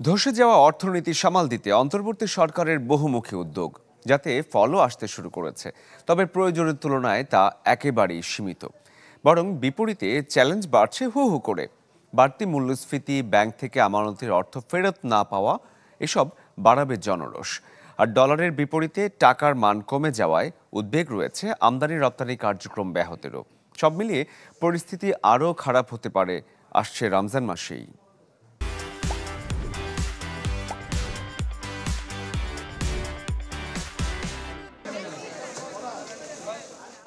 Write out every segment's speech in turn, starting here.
ধসে যাওয়া অর্থনীতি সামাল দিতে অন্তর্বর্তী সরকারের বহুমুখী উদ্যোগ যাতে ফলও আসতে শুরু করেছে, তবে প্রয়োজনের তুলনায় তা একেবারেই সীমিত। বরং বিপরীতে চ্যালেঞ্জ বাড়ছে হু হু করে। বাড়তি মূল্যস্ফীতি, ব্যাংক থেকে আমানতের অর্থ ফেরত না পাওয়া, এসব বাড়াবে জনরোষ। আর ডলারের বিপরীতে টাকার মান কমে যাওয়ায় উদ্বেগ রয়েছে আমদানি রপ্তানি কার্যক্রম ব্যাহতেরও। সব মিলিয়ে পরিস্থিতি আরও খারাপ হতে পারে আসছে রমজান মাসেই।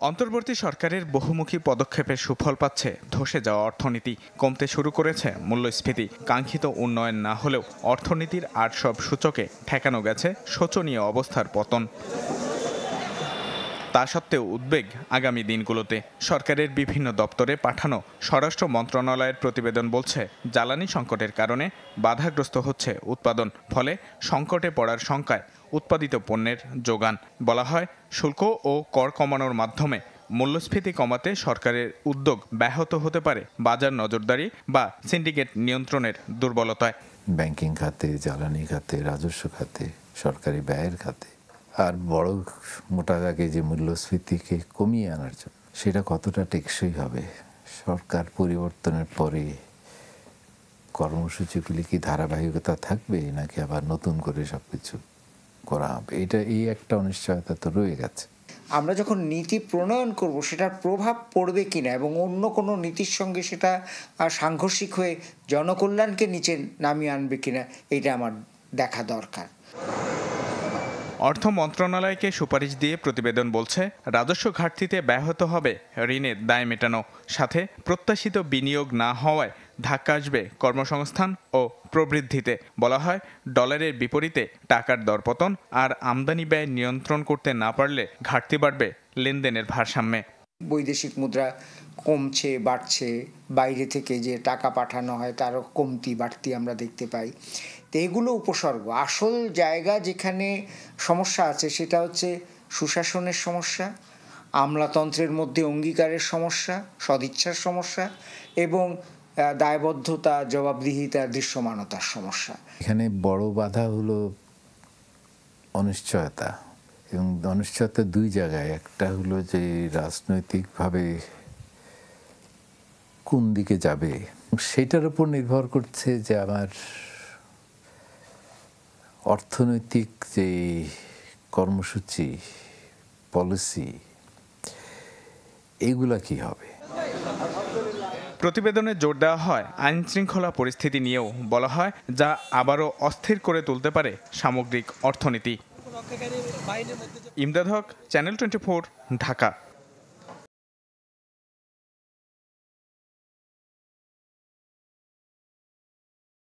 অন্তর্বর্তী সরকারের বহুমুখী পদক্ষেপের সুফল পাচ্ছে ধসে যাওয়া অর্থনীতি। কমতে শুরু করেছে মূল্যস্ফীতি। কাঙ্ক্ষিত উন্নয়ন না হলেও অর্থনীতির আর সব সূচকে ঠেকানো গেছে শোচনীয় অবস্থার পতন। তা সত্ত্বেও উদ্বেগ আগামী দিনগুলোতে। সরকারের বিভিন্ন দপ্তরে পাঠানো স্বরাষ্ট্র মন্ত্রণালয়ের প্রতিবেদন বলছে, জ্বালানি সংকটের কারণে বাধাগ্রস্ত হচ্ছে উৎপাদন। ফলে সংকটে পড়ার শঙ্কায় উৎপাদিত পণ্যের যোগান। বলা হয়, শুল্ক ও কর কমানোর মাধ্যমে মূল্যস্ফীতি কমাতে সরকারের উদ্যোগ ব্যাহত হতে পারে বাজার নজরদারি বা সিন্ডিকেট নিয়ন্ত্রণের দুর্বলতায়। ব্যাংকিং খাতে, জ্বালানি খাতে, রাজস্ব খাতে, সরকারি ব্যয়ের খাতে আর বড় মোটা দাগে যে মূল্যস্ফীতিকে কমিয়ে আনার জন্য সেটা কতটা টেকসই হবে। সরকার পরিবর্তনের পরে কর্মসূচিগুলি কি ধারাবাহিকতা থাকবে নাকি আবার নতুন করে সবকিছু করা হবে, এই একটা অনিশ্চয়তা তো রয়ে গেছে। আমরা যখন নীতি প্রণয়ন করব সেটার প্রভাব পড়বে কিনা এবং অন্য কোনো নীতির সঙ্গে সেটা সাংঘর্ষিক হয়ে জনকল্যাণকে নিচে নামিয়ে আনবে কিনা, এটা আমার দেখা দরকার। অর্থ মন্ত্রণালয়কে সুপারিশ দিয়ে প্রতিবেদন বলছে, রাজস্ব ঘাটতিতে ব্যাহত হবে ঋণের দায় মেটানো, সাথে প্রত্যাশিত বিনিয়োগ না হওয়ায় ধাক্কা আসবে কর্মসংস্থান ও প্রবৃদ্ধিতে। বলা হয়, ডলারের বিপরীতে টাকার দরপতন আর আমদানি ব্যয় নিয়ন্ত্রণ করতে না পারলে ঘাটতি বাড়বে লেনদেনের ভারসাম্যে। বৈদেশিক মুদ্রা কমছে, বাড়ছে, বাইরে থেকে যে টাকা পাঠানো হয় তারও কমতি বাড়তি আমরা দেখতে পাই। তো এগুলো উপসর্গ। আসল জায়গা যেখানে সমস্যা আছে সেটা হচ্ছে সুশাসনের সমস্যা, আমলাতন্ত্রের মধ্যে অঙ্গীকারের সমস্যা, সদিচ্ছার সমস্যা এবং দায়বদ্ধতা, জবাবদিহিতা, দৃশ্যমানতার সমস্যা। এখানে বড় বাধা হলো অনিশ্চয়তা, এবং অনিশ্চয়তা দুই জায়গায়। একটা হলো যে রাজনৈতিকভাবে কোন দিকে যাবে সেটার উপর নির্ভর করছে যে আমার অর্থনৈতিক যে কর্মসূচি, পলিসি, এগুলা কি হবে। প্রতিবেদনে জোর দেওয়া হয় আইন শৃঙ্খলা পরিস্থিতি নিয়েও। বলা হয়, যা আবারও অস্থির করে তুলতে পারে সামগ্রিক অর্থনীতি। ইমদাদ হক, চ্যানেল 24, ঢাকা।